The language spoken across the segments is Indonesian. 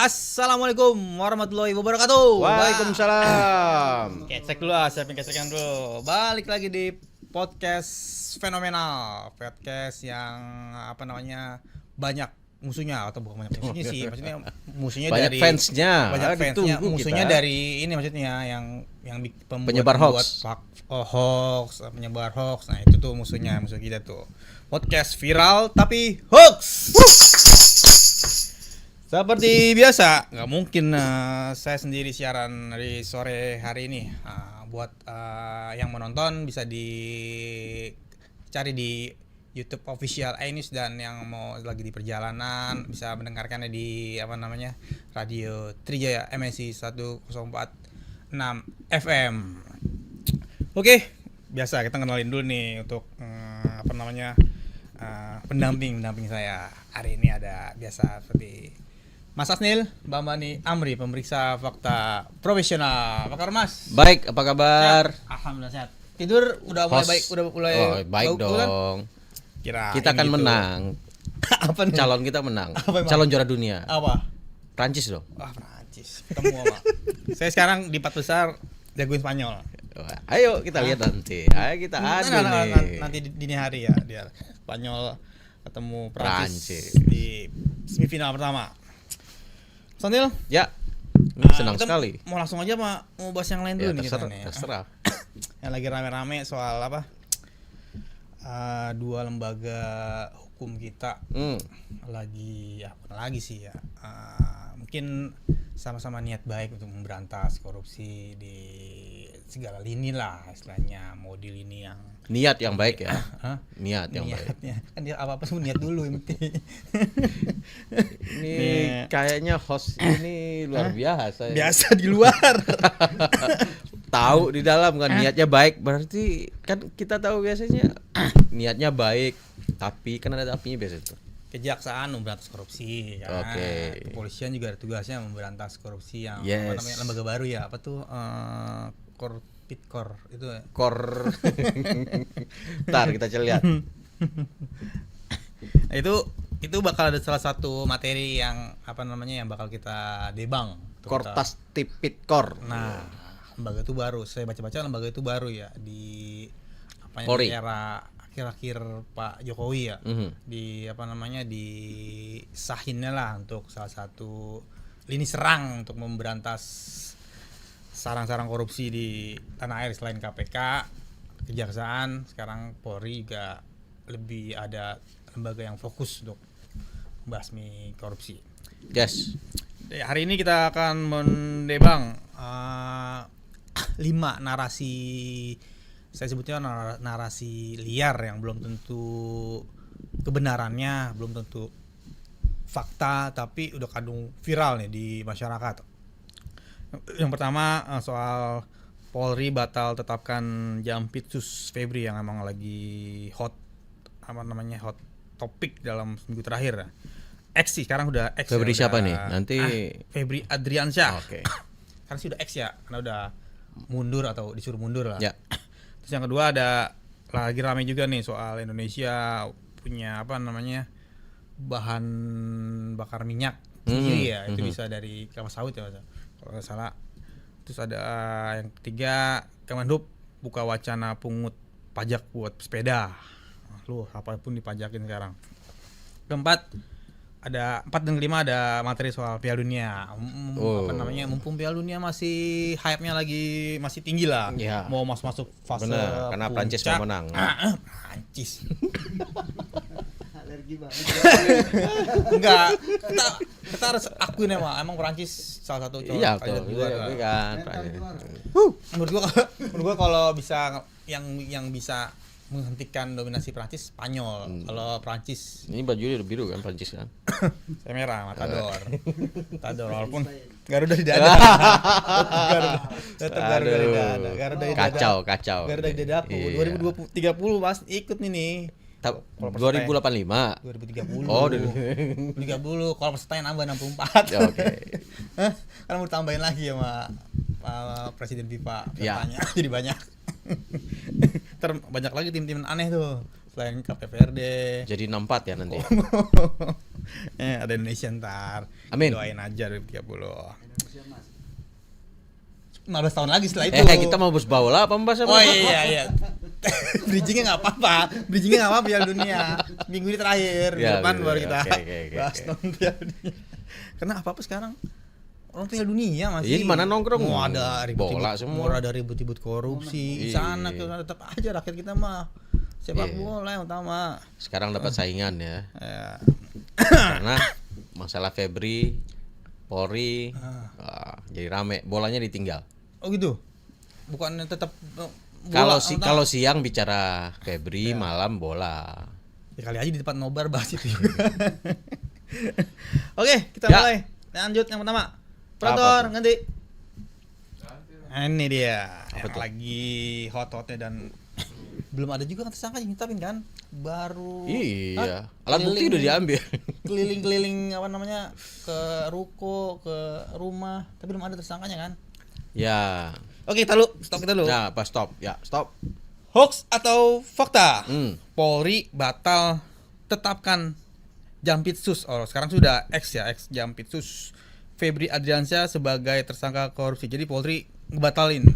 Assalamualaikum warahmatullahi wabarakatuh. Waalaikumsalam. Cek dulu lah, siapin kecekan dulu. Balik lagi di podcast fenomenal, podcast yang banyak musuhnya atau bukan banyak musuhnya sih, maksudnya musuhnya Banyak dari fansnya. banyak fansnya, musuhnya kita. dari ini maksudnya yang Penyebar hoax. hoax, penyebar hoax. Nah itu tuh musuh kita tuh. Podcast viral tapi hoax. Seperti biasa, nggak mungkin saya sendiri siaran dari sore hari ini. Buat yang menonton bisa dicari di YouTube official iNews, dan yang mau lagi di perjalanan bisa mendengarkannya di Radio Trijaya MSI 104.6 FM. Oke, biasa kita kenalin dulu nih untuk pendamping saya. Hari ini ada biasa seperti Mas Asnil, Mbak Mani Amri, pemeriksa fakta profesional. Apa kabar Mas? Baik, apa kabar? Sehat? Alhamdulillah sehat. Tidur udah mulai baik, udah mulai baik dong. Kita akan gitu. Menang. Apa nih? Calon kita menang. Apa, calon juara dunia. Apa? Prancis dong. Wah, Prancis. Ketemu apa? Saya sekarang di 4 besar jagoin Spanyol. Ayo kita lihat nanti. Ayo kita adu nih. Nanti dini hari ya, dia Spanyol ketemu Prancis di semifinal pertama. Sanil? Ya. Senang sekali. Mau langsung aja mau bahas yang lain dulu nih kita nih. Terserah. Yang lagi rame-rame soal apa? Dua lembaga hukum kita lagi sih ya. Mungkin sama-sama niat baik untuk memberantas korupsi di segala lini lah istilahnya, model ini yang niat yang baik ya. Niat yang niatnya. baik. Kan dia apa-apa semua niat dulu yang penting. Ini kayaknya host ini luar biasa. Biasa di luar. Tahu di dalam kan niatnya baik, berarti kan kita tahu biasanya niatnya baik, tapi kan ada apinya biasa itu. Kejaksaan memberantas korupsi ya. Oke. Kepolisian juga ada tugasnya memberantas korupsi yang lembaga baru ya, apa tuh Korpitkor itu ya. Ntar kita lihat. Itu bakal ada salah satu materi yang yang bakal kita debang. Kortas Tipitkor. Nah, lembaga itu baru. Saya baca-baca lembaga itu baru ya di Polri. di era akhir-akhir Pak Jokowi ya. Di disahinnya lah untuk salah satu lini serang untuk memberantas sarang-sarang korupsi di tanah air. Selain KPK, Kejaksaan, sekarang Polri juga lebih ada lembaga yang fokus untuk membasmi korupsi. Yes. Hari ini kita akan mendebang 5 narasi, saya sebutnya narasi liar yang belum tentu kebenarannya, belum tentu fakta, tapi udah kadung viral nih di masyarakat. Yang pertama soal Polri batal tetapkan Jampitsus Febri yang emang lagi hot topik dalam seminggu terakhir. X sih sekarang udah X. Febri siapa nih? Nanti Febri Adriansyah. Oke. Karena sih udah X ya, karena udah mundur atau disuruh mundur lah. Ya. Terus yang kedua ada lagi ramai juga nih soal Indonesia punya bahan bakar minyak sendiri ya. Itu bisa dari kelapa sawit ya Mas, kalau nggak salah. Terus ada yang ketiga, Kemenhub buka wacana pungut pajak buat sepeda. Loh, apapun dipajakin sekarang. Keempat, ada 4 dan 5 ada materi soal Piala Dunia. Mumpung Piala Dunia masih hype-nya lagi masih tinggi lah. Ya. Mau masuk fase. Bener, karena Prancis mau menang. Prancis. Alergi banget. Enggak, kita harus akuin emang Prancis salah satu Iya, kandidat juara. kan. Menurut gua kalau bisa yang bisa menghentikan dominasi Prancis, Spanyol. Kalau Prancis Ini bajunya udah biru kan Prancis kan? saya merah, Matador walaupun Garuda di dada. Tetap Garuda di dada. Garuda di dada. Kacau. Garuda di dadaku. Iya. 2030 Mas ikut nih. 2085. 2030. Oh, 2030. Kalau pesertanya nambah 64. Ya, oke. Kan mau ditambahin lagi sama Presiden FIFA pesertanya. Jadi banyak. Banyak lagi tim-tim aneh tuh selain KPPRD. Jadi 64 ya nanti. Ada Indonesia ntar. Amin. Doain aja 2030. 15 tahun lagi setelah itu. Kita mau bahas bola apa membahas apa? Oh iya. Bridgingnya nggak apa-apa. Piala dunia. Minggu ini terakhir. Minggu depan baru kita bahas nonton Piala Dunia. Karena apa-apa sekarang orang Piala Dunia masih. Iya, mana nongkrong? Mau ada ribut-ribut bola semua. Mau ada ribut-ribut korupsi. Di sana tetap aja rakyat kita mah sepak bola yang utama. Sekarang dapat saingan ya. Ya. Karena masalah Febri, Polri, jadi rame. Bolanya ditinggal. Oh gitu. Bukannya tetap Kalau siang bicara Febri, malam bola. Ya kali aja di tempat nobar bahas itu. Oke, kita mulai. Lanjut yang pertama. Operator ganti. Ini dia. Yang lagi hot-hotnya dan belum ada juga tersangka yang nyetapin kan? Baru. Iya. Alat bukti udah diambil. Keliling-keliling apa namanya ke ruko, ke rumah, tapi belum ada tersangkanya kan? Ya. Oke, stop kita dulu. Nah, pas stop. Ya, stop. Hoax atau fakta? Polri batal tetapkan Jampitsus. Sekarang sudah ex Jampitsus Febri Adriansyah sebagai tersangka korupsi. Jadi Polri ngebatalin.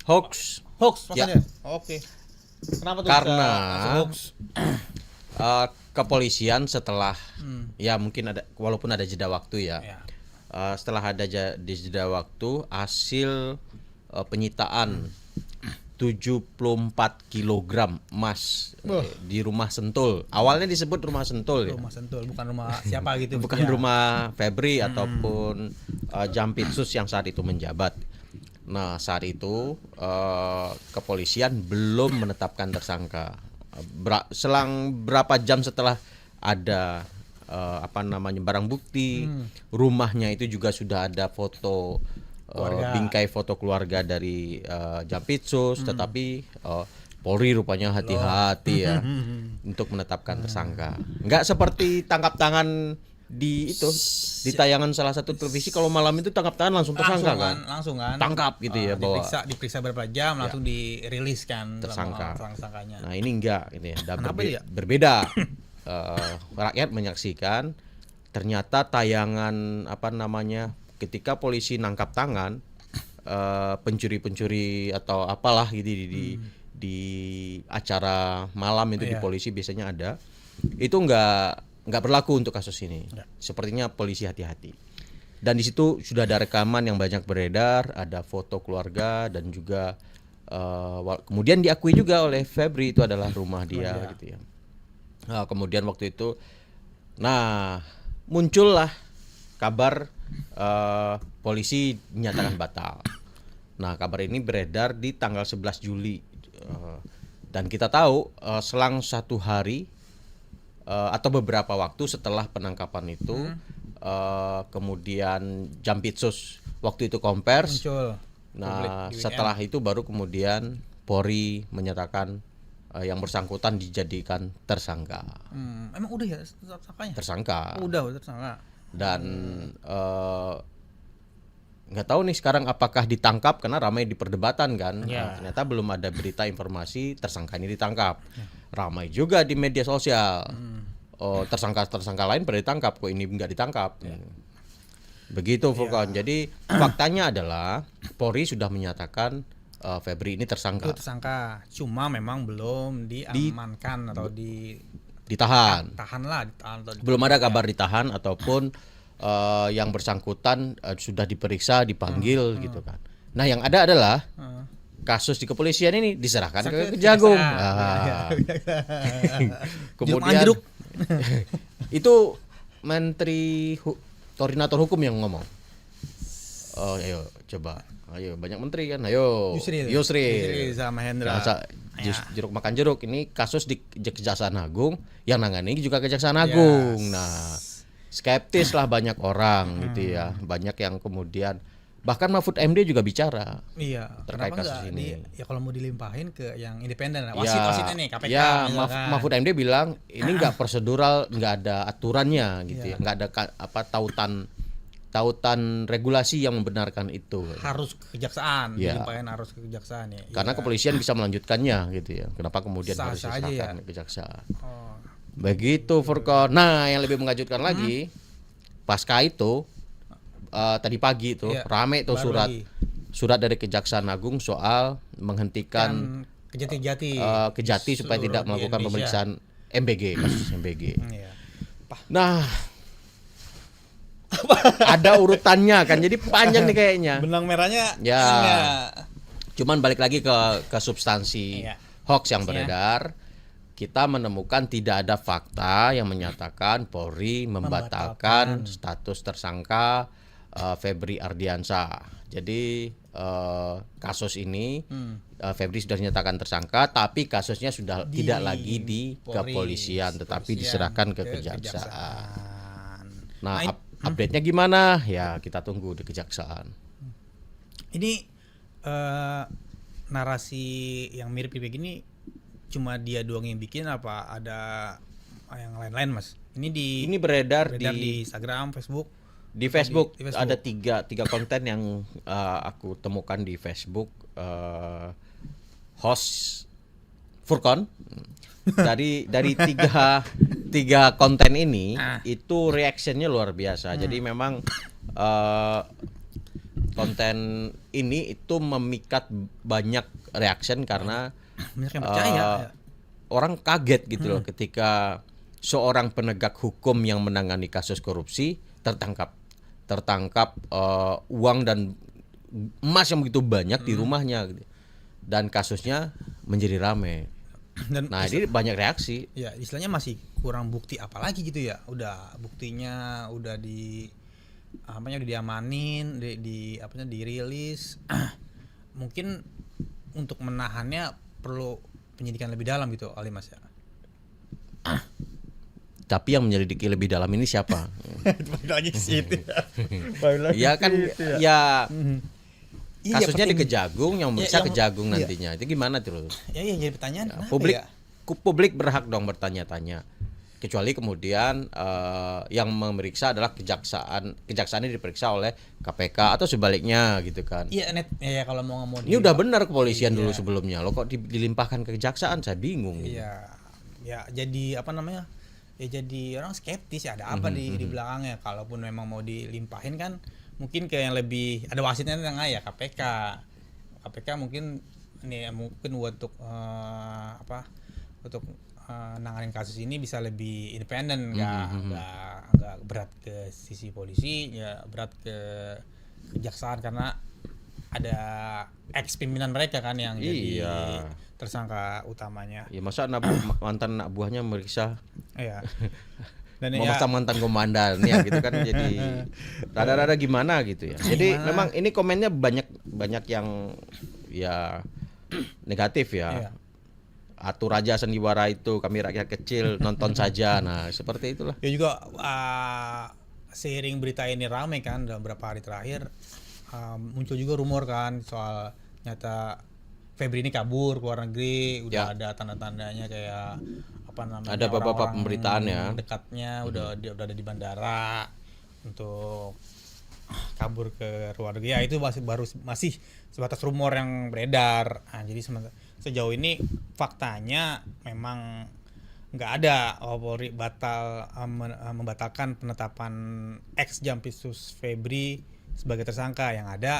Hoax maksudnya. Oke. Kenapa tuh? Karena hoax? Kepolisian setelah ya mungkin ada, walaupun ada jeda waktu ya. Setelah ada jeda waktu, hasil penyitaan 74 kg emas di rumah Sentul. Awalnya disebut rumah Sentul. Rumah Sentul, bukan rumah siapa gitu. Bukan rumah Febri ataupun Jampitsus yang saat itu menjabat. Nah, saat itu kepolisian belum menetapkan tersangka. Selang berapa jam setelah ada barang bukti, rumahnya itu juga sudah ada foto bingkai foto keluarga dari Jampitsus, tetapi Polri rupanya hati-hati ya untuk menetapkan tersangka. Enggak seperti tangkap tangan di tayangan salah satu televisi, kalau malam itu tangkap tangan langsung tersangka langsung kan tangkap gitu ya, bahwa diperiksa berapa jam langsung dirilis kan tersangkanya. Nah, ini enggak gitu ya. Berbeda. Rakyat menyaksikan ternyata tayangan ketika polisi nangkap tangan pencuri-pencuri atau apalah gitu di acara malam itu di polisi biasanya ada, itu nggak berlaku untuk kasus ini. Sepertinya polisi hati-hati. Dan di situ sudah ada rekaman yang banyak beredar, ada foto keluarga dan juga kemudian diakui juga oleh Febri itu adalah rumah dia gitu ya. Nah, kemudian waktu itu muncullah kabar polisi dinyatakan batal. Nah, kabar ini beredar di tanggal 11 Juli dan kita tahu selang 1 hari atau beberapa waktu setelah penangkapan itu kemudian Jampitsus waktu itu kompers. Nah, setelah itu baru kemudian Polri menyatakan yang bersangkutan dijadikan tersangka. Emang udah ya tersangkanya? Tersangka. Udah tersangka. Dan nggak tahu nih sekarang apakah ditangkap, karena ramai di perdebatan kan. Nah, ternyata belum ada berita informasi tersangka ini ditangkap. Ramai juga di media sosial. Tersangka lain pada ditangkap, kok ini nggak ditangkap. Begitu Furqan. Jadi faktanya adalah Polri sudah menyatakan Febri ini tersangka. Tersangka, cuma memang belum diamankan atau ditahan. Ditahan. Belum ada kabar ditahan ataupun yang bersangkutan sudah diperiksa, dipanggil gitu kan. Nah, yang ada adalah kasus di kepolisian ini diserahkan ke Kejagung. Kemudian itu Menteri Koordinator Hukum yang ngomong. Ayo coba. Ayo, banyak menteri kan. Ayo. Yusril sama Hendra. Jeruk makan jeruk, ini kasus di Kejaksaan Agung, yang nangani juga Kejaksaan Agung. Nah, skeptis lah banyak orang gitu ya. Banyak yang kemudian bahkan Mahfud MD juga bicara. Terkait kasus ini. Kalau mau dilimpahin ke yang independen, wasit ini KPK. Mahfud MD bilang ini enggak prosedural, enggak ada aturannya gitu ya. Enggak ada tautan regulasi yang membenarkan itu. Harus ke kejaksaan, dilimpahin harus ke kejaksaan ya. Karena kepolisian bisa melanjutkannya gitu ya. Kenapa kemudian harus diserahkan ke kejaksaan? Begitu Furkon. Nah, yang lebih mengejutkan lagi, pasca itu tadi pagi itu Iya, rame tuh baru surat lagi. surat dari Kejaksaan Agung soal menghentikan Kan Kejati-Jati Kejati supaya seluruh tidak di melakukan Indonesia. pemeriksaan MBG, kasus MBG. Iya. Nah, ada urutannya kan, jadi panjang nih kayaknya. Benang merahnya Ya. ada. Cuman balik lagi ke substansi Iya. hoax yang beredar, kita menemukan tidak ada fakta yang menyatakan Polri membatalkan status tersangka Febri Ardiansyah. Jadi kasus ini Febri sudah dinyatakan tersangka, tapi kasusnya sudah tidak lagi di kepolisian, tetapi diserahkan ke kejaksaan. Nah, update-nya gimana? Ya kita tunggu di kejaksaan. Ini narasi yang mirip kayak gini cuma dia doang yang bikin apa ada yang lain-lain, Mas? Ini beredar di Instagram, Facebook. Di Facebook, Di Facebook. ada tiga konten yang aku temukan di Facebook. Host Furkon dari tiga konten ini itu reactionnya luar biasa. Jadi memang konten ini itu memikat banyak reaction karena Banyak yang percaya. orang kaget gitu loh ketika seorang penegak hukum yang menangani kasus korupsi tertangkap uang dan emas yang begitu banyak di rumahnya gitu. Dan kasusnya menjadi rame. Dan Nah, ini banyak reaksi. ya istilahnya masih kurang bukti apalagi gitu ya. Udah buktinya udah udah diamanin, dirilis. Mungkin untuk menahannya perlu penyidikan lebih dalam gitu, Ali Mas ya. Tapi yang menyelidiki lebih dalam ini siapa? Balik lagi ke situ. Ya kan ya Iya, kasusnya di penting. Kejagung, yang memeriksa yang- Kejagung iya. nantinya. Itu gimana terus? Ya jadi pertanyaan kenapa Publik ya? publik berhak dong bertanya-tanya. Kecuali kemudian yang memeriksa adalah kejaksaan ini diperiksa oleh KPK atau sebaliknya gitu kan. Iya net ya kalau mau ngomong Ini udah benar kepolisian dulu Iya. sebelumnya. Lo kok dilimpahkan ke kejaksaan? Saya bingung. Iya. Ya jadi apa namanya? Ya jadi orang skeptis ya ada apa di belakangnya. Kalaupun memang mau dilimpahin kan mungkin kayak yang lebih ada wasitnya tengah ya KPK. KPK mungkin ini mungkin untuk untuk nanganin kasus ini bisa lebih independen, nggak berat ke sisi polisi, ya berat ke kejaksaan karena ada ex pimpinan mereka kan yang jadi Iya. tersangka utamanya. Ya masa mantan anak buahnya meriksa Iya. Dan memaksa mantan komandan ya gitu kan jadi rada-rada gimana gitu ya. Jadi memang ini komennya banyak yang ya negatif ya. Iya. Atur aja sandiwara itu, kami rakyat kecil nonton saja. Nah, seperti itulah. Ya juga seiring berita ini ramai kan dalam beberapa hari terakhir muncul juga rumor kan soal nyata Febri ini kabur ke luar negeri, udah ada tanda-tandanya kayak apa namanya Ada beberapa orang-orang pemberitaan ya. dekatnya udah ada di bandara untuk kabur ke luar negeri. Ya itu masih sebatas rumor yang beredar. Nah, jadi sejauh ini faktanya memang nggak ada Polri membatalkan penetapan ex Jampitsus Febri sebagai tersangka. Yang ada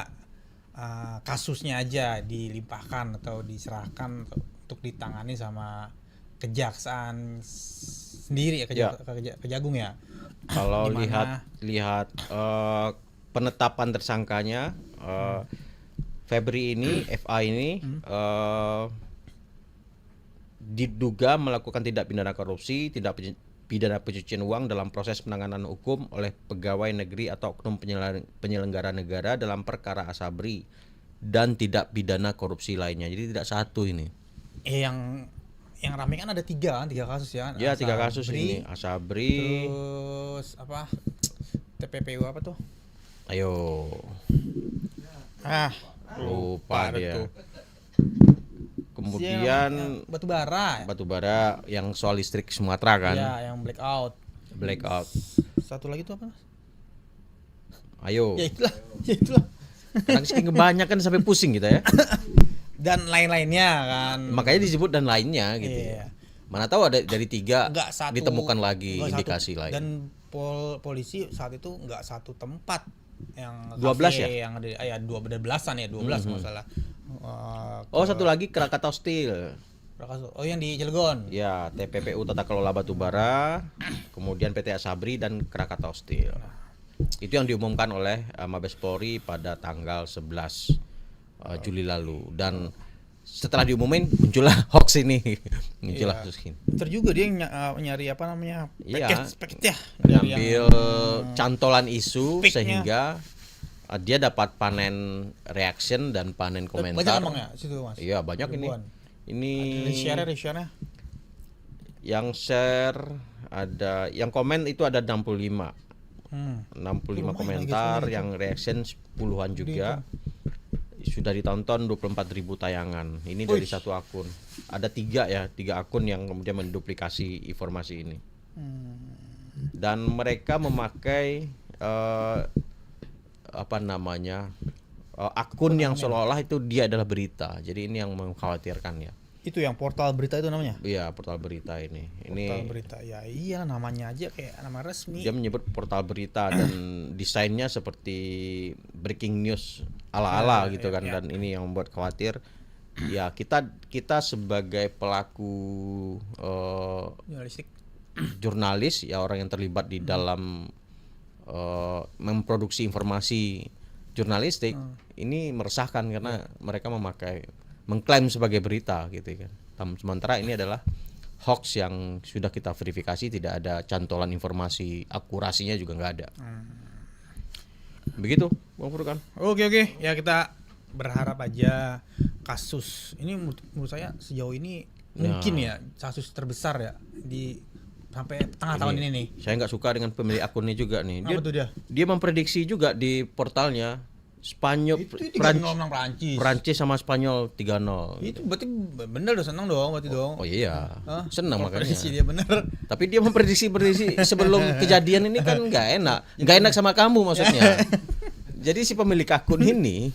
kasusnya aja dilimpahkan atau diserahkan untuk ditangani sama kejaksaan sendiri ya, Kejagung ya. Kalau Dimana- lihat penetapan tersangkanya Febri ini, FA ini diduga melakukan tindak pidana korupsi, tindak pidana pencucian uang dalam proses penanganan hukum oleh pegawai negeri atau oknum penyelenggara negara dalam perkara Asabri dan tidak pidana korupsi lainnya. Jadi tidak satu ini. Yang ramai kan ada tiga kasus ya. Ya, 3 kasus Asabri, ini. Asabri. terus apa TPPU apa tuh? Ayo. Lupa dia. tuh. Kemudian Yang batu bara. batubara yang soal listrik Sumatera kan. Ya, yang blackout. Blackout. Satu lagi tuh apa? Mas? Ayo. Ya itulah. Kadang saking kebanyakan sampai pusing kita ya. Dan lain-lainnya kan. Makanya disebut dan lainnya gitu. Iya. Mana tahu ada dari 3 Nggak satu, ditemukan lagi nggak indikasi satu, lain. dan polisi saat itu nggak satu tempat yang 12 kafe ya? yang ada ya 12-an ya 12 nggak salah. Oh, satu lagi Krakatau Steel. Oh yang di Cilegon. Ya, TPPU Tata Kelola Batubara, kemudian PT Asabri dan Krakatau Steel. Itu yang diumumkan oleh Mabes Polri pada tanggal 11 Juli lalu, dan setelah diumumin muncullah hoax ini. Muncullah hoax ini. Ntar juga dia nyari apa namanya? Iya. Paket ya. Dari Ngambil cantolan isu Peak-nya. sehingga dia dapat panen reaction dan panen banyak komentar. emang ya situ Mas. Iya, banyak Ribuan. ini. Share-nya. Yang share ada, yang komen itu ada 65. 65 Lumayan komentar, lagi, yang reaction puluhan juga. Sudah ditonton 24.000 tayangan. Ini dari satu akun. Ada 3 akun yang kemudian menduplikasi informasi ini. Dan mereka memakai akun yang seolah-olah itu dia adalah berita. Jadi ini yang mengkhawatirkan ya. Itu yang portal berita itu namanya? Iya, portal berita ini. Portal berita. Ya iya, namanya aja kayak nama resmi. Dia menyebut portal berita dan desainnya seperti breaking news ala-ala gitu kan, dan ini yang membuat khawatir. Ya, kita sebagai pelaku Jurnalistik. jurnalis, ya orang yang terlibat di dalam memproduksi informasi jurnalistik, ini meresahkan karena mereka mengklaim sebagai berita gitu kan. Sementara ini adalah hoax yang sudah kita verifikasi, tidak ada cantolan informasi, akurasinya juga nggak ada. Begitu, Bang Furkan. Oke, ya kita berharap aja kasus ini menurut saya sejauh ini mungkin ya kasus terbesar ya di sampai tengah tahun ini nih. Saya nggak suka dengan pemilik akunnya juga nih. Apa tuh dia? Dia memprediksi juga di portalnya Spanyol, Itu 3-0 menang Prancis. Prancis sama Spanyol 3-0. Itu berarti bener dong, senang dong berarti dong. Oh iya, senang makanya. Prediksi dia bener. Tapi dia memprediksi sebelum kejadian ini kan nggak enak sama kamu maksudnya. Jadi si pemilik akun ini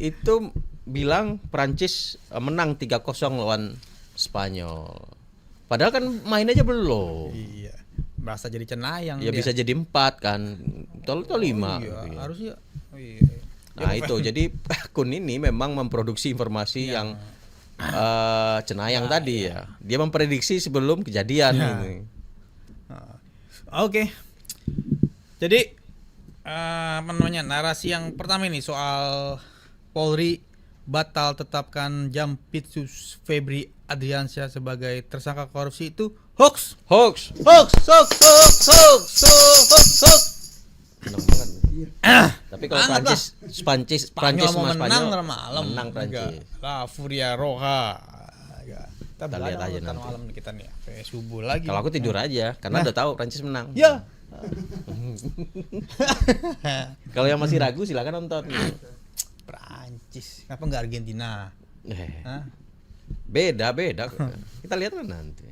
itu bilang Prancis menang 3-0 lawan Spanyol. Padahal kan main aja belum. Iya. Merasa jadi cenayang Ya dia. bisa jadi 4 kan. Tol 5 Iya, gitu ya. harusnya. Oh, iya. Nah itu jadi akun ini memang memproduksi informasi yang cenayang tadi ya. Dia memprediksi sebelum kejadian ini. Oke. Jadi apa namanya, narasi yang pertama ini soal Polri batal tetapkan Jampitsus Febri Adriansyah sebagai tersangka korupsi itu hoax. Hoax. Senang banget. Tapi kalau Prancis mau sama menang Spanyol malam. menang Prancis. La Furia Roja. Kita lihat aja nanti. malam kita nih sampai subuh lagi. Kalau aku tidur aja karena udah tahu Prancis menang. Ya. Kalau yang masih ragu silakan nonton. Prancis. Kenapa enggak Argentina? Hah? Beda. Kita lihat nanti.